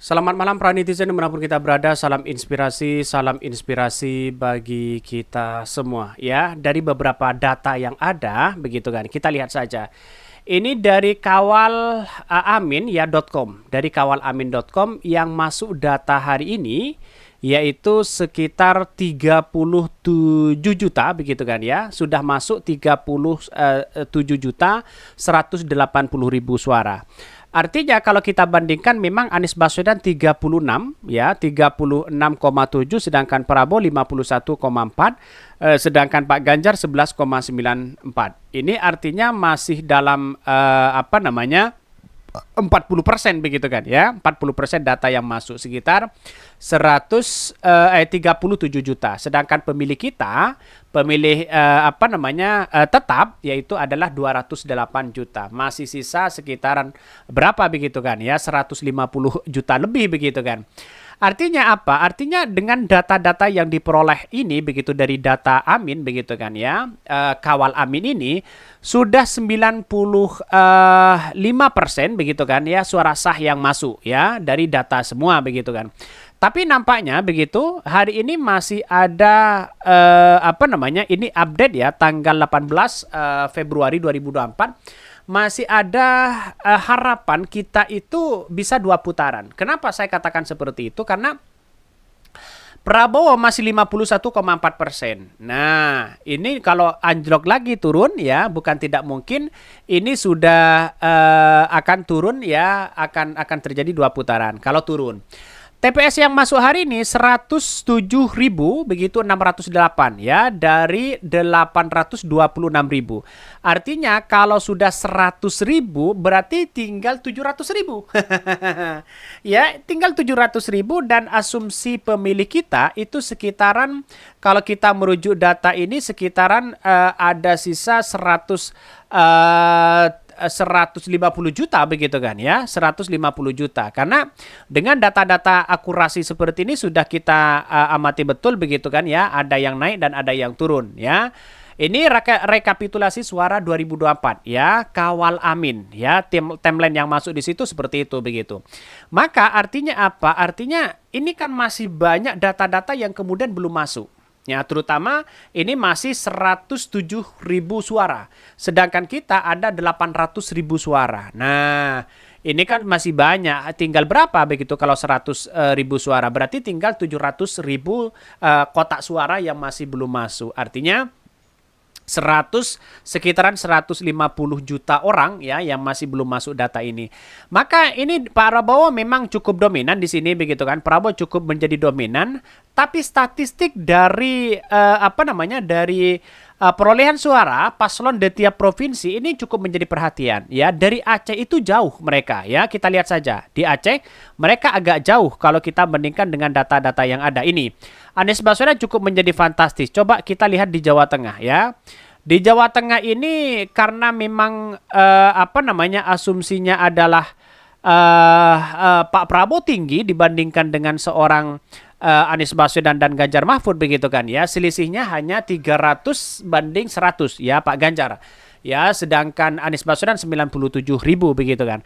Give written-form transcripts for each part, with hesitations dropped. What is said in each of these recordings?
Selamat malam para netizen dimanapun kita berada, salam inspirasi bagi kita semua ya. Dari beberapa data yang ada, begitu kan, kita lihat saja. Ini dari kawal amin ya .com, dari kawalamin.com yang masuk data hari ini yaitu sekitar 37 juta begitu kan ya. Sudah masuk 37 juta 180 ribu suara. Artinya kalau kita bandingkan memang Anies Baswedan 36 ya, 36,7 sedangkan Prabowo 51,4 sedangkan Pak Ganjar 11,94. Ini artinya masih dalam 40% begitu kan ya. 40% data yang masuk sekitar 37 juta. Sedangkan pemilih kita, pemilih tetap yaitu adalah 208 juta. Masih sisa sekitaran berapa begitu kan ya? 150 juta lebih begitu kan. Artinya apa? Artinya dengan data-data yang diperoleh ini begitu dari data Amin begitu kan ya, kawal Amin ini sudah 95% begitu kan ya suara sah yang masuk ya dari data semua begitu kan. Tapi nampaknya begitu hari ini masih ada ini update ya tanggal 18 Februari 2024 masih ada harapan kita itu bisa 2 putaran. Kenapa saya katakan seperti itu? Karena Prabowo masih 51,4%. Nah, ini kalau anjlok lagi turun ya, bukan tidak mungkin ini sudah akan turun ya, akan terjadi 2 putaran kalau turun. TPS yang masuk hari ini 107.000 begitu 608 ya dari 826.000. Artinya kalau sudah 100.000 berarti tinggal 700.000. Ya, tinggal 700.000 dan asumsi pemilih kita itu sekitaran kalau kita merujuk data ini sekitaran ada sisa 150 juta begitu kan ya, 150 juta. Karena dengan data-data akurasi seperti ini sudah kita amati betul begitu kan ya, ada yang naik dan ada yang turun ya. Ini rekapitulasi suara 2024 ya, kawal Amin ya, timeline yang masuk di situ seperti itu begitu. Maka artinya apa? Artinya ini kan masih banyak data-data yang kemudian belum masuk. Ya, terutama ini masih 107.000 suara. Sedangkan kita ada 800.000 suara. Nah, ini kan masih banyak. Tinggal berapa begitu kalau 100.000 suara? Berarti tinggal 700.000 kotak suara yang masih belum masuk. Artinya sekitaran 150 juta orang ya yang masih belum masuk data ini. Maka ini Pak Prabowo memang cukup dominan di sini begitu kan. Prabowo cukup menjadi dominan, tapi statistik dari dari perolehan suara paslon di tiap provinsi ini cukup menjadi perhatian ya. Dari Aceh itu jauh mereka ya. Kita lihat saja. Di Aceh mereka agak jauh kalau kita bandingkan dengan data-data yang ada ini. Anies Baswedan cukup menjadi fantastis. Coba kita lihat di Jawa Tengah ya. Di Jawa Tengah ini karena memang asumsinya adalah Pak Prabowo tinggi dibandingkan dengan seorang Anies Baswedan dan Ganjar Mahfud begitu kan ya. Selisihnya hanya 300 banding 100 ya Pak Ganjar. Ya, sedangkan Anies Baswedan 97.000 begitu kan.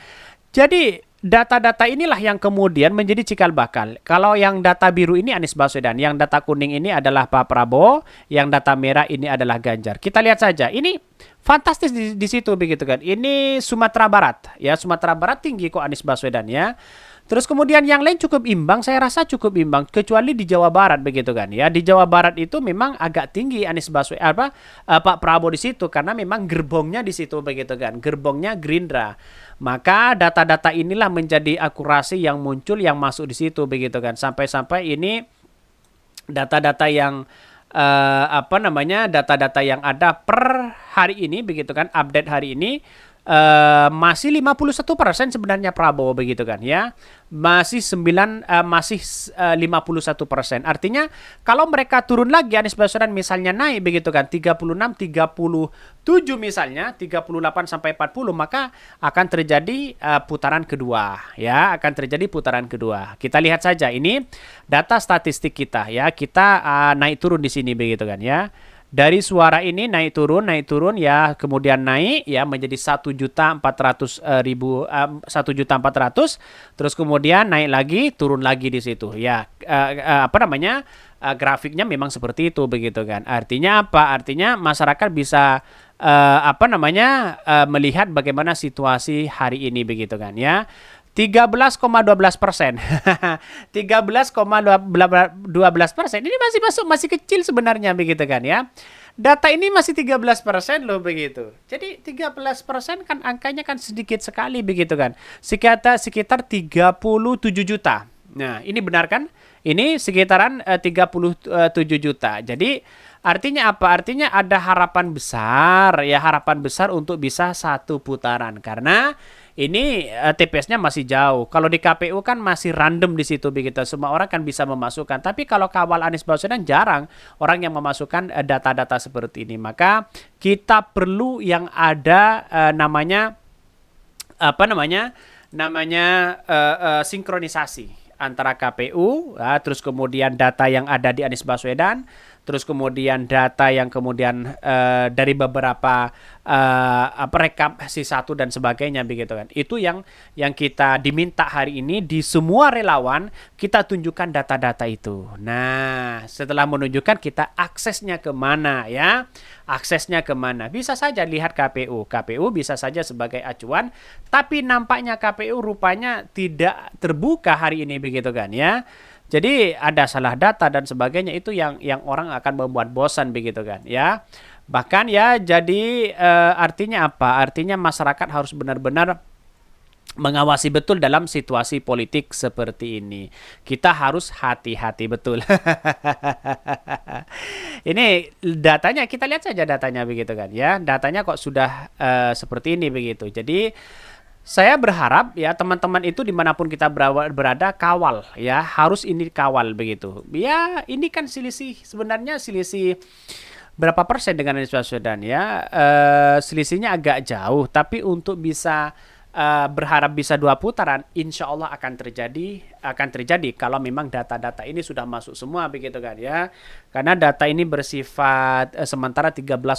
Jadi data-data inilah yang kemudian menjadi cikal bakal. Kalau yang data biru ini Anies Baswedan, yang data kuning ini adalah Pak Prabowo, yang data merah ini adalah Ganjar. Kita lihat saja. Ini fantastis di situ begitu kan. Ini Sumatera Barat. Ya, Sumatera Barat tinggi kok Anies Baswedan ya. Terus kemudian yang lain cukup imbang, saya rasa cukup imbang kecuali di Jawa Barat begitu kan ya. Di Jawa Barat itu memang agak tinggi Anies Baswedan Pak Prabowo di situ karena memang gerbongnya di situ begitu kan. Gerbongnya Gerindra. Maka data-data inilah menjadi akurasi yang muncul yang masuk di situ begitu kan. Sampai-sampai ini data-data yang data-data yang ada per hari ini begitu kan, update hari ini masih 51% sebenarnya Prabowo begitu kan ya. Masih 51%. Artinya kalau mereka turun lagi Anies Baswedan misalnya naik begitu kan 36, 37 misalnya, 38 sampai 40 maka akan terjadi putaran kedua ya, akan terjadi putaran kedua. Kita lihat saja ini data statistik kita ya. Kita naik turun di sini begitu kan ya. Dari suara ini naik turun ya, kemudian naik ya menjadi 1.400.000, 1.400.000, terus kemudian naik lagi, turun lagi di situ ya. Apa namanya? Grafiknya memang seperti itu begitu kan. Artinya apa? Artinya masyarakat bisa apa namanya melihat bagaimana situasi hari ini begitu kan ya. 13,12%. 13,12%. Ini masih masuk, masih kecil sebenarnya begitu kan ya. Data ini masih 13% loh begitu. Jadi 13% kan angkanya kan sedikit sekali begitu kan. Sekitar 37 juta. Nah, ini benar kan? Ini sekitaran 37 juta. Jadi artinya apa? Artinya ada harapan besar ya, harapan besar untuk bisa satu putaran karena ini TPS-nya masih jauh. Kalau di KPU kan masih random di situ begitu. Semua orang kan bisa memasukkan. Tapi kalau kawal Anies Baswedan jarang orang yang memasukkan data-data seperti ini. Maka kita perlu yang ada namanya apa namanya? Sinkronisasi antara KPU, terus kemudian data yang ada di Anies Baswedan, terus kemudian data yang kemudian dari beberapa rekap C1 dan sebagainya begitu kan. Itu yang kita diminta hari ini di semua relawan, kita tunjukkan data-data itu. Nah, setelah menunjukkan kita aksesnya kemana ya? Aksesnya kemana? Bisa saja lihat KPU. KPU bisa saja sebagai acuan, tapi nampaknya KPU rupanya tidak terbuka hari ini begitu kan ya. Jadi ada salah data dan sebagainya, itu yang orang akan membuat bosan begitu kan ya. Bahkan ya jadi artinya apa? Artinya masyarakat harus benar-benar mengawasi betul dalam situasi politik seperti ini. Kita harus hati-hati betul. Ini datanya, kita lihat saja datanya begitu kan ya. Datanya kok sudah seperti ini begitu. Jadi saya berharap ya teman-teman itu dimanapun kita berada kawal ya, harus ini kawal begitu. Ya ini kan sebenarnya selisih berapa persen dengan Anies Baswedan ya, selisihnya agak jauh, tapi untuk bisa berharap bisa 2 putaran, insya Allah akan terjadi kalau memang data-data ini sudah masuk semua begitu kan ya. Karena data ini bersifat sementara 13,12%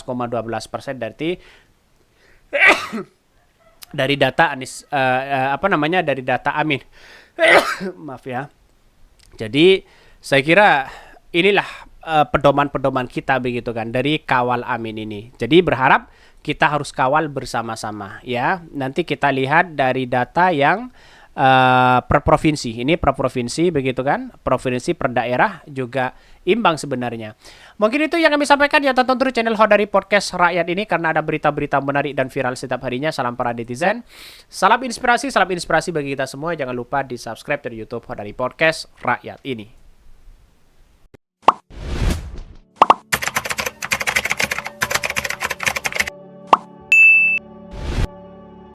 dari data Anies dari data Amin. Maaf ya. Jadi saya kira inilah pedoman-pedoman kita begitu kan dari kawal Amin ini. Jadi berharap kita harus kawal bersama-sama ya. Nanti kita lihat dari data yang per provinsi. Ini per provinsi begitu kan. Provinsi per daerah juga imbang sebenarnya. Mungkin itu yang kami sampaikan ya, tonton terus channel Hodari Podcast Rakyat ini karena ada berita-berita menarik dan viral setiap harinya. Salam para netizen. Salam inspirasi bagi kita semua. Jangan lupa di subscribe dari YouTube Hodari Podcast Rakyat ini.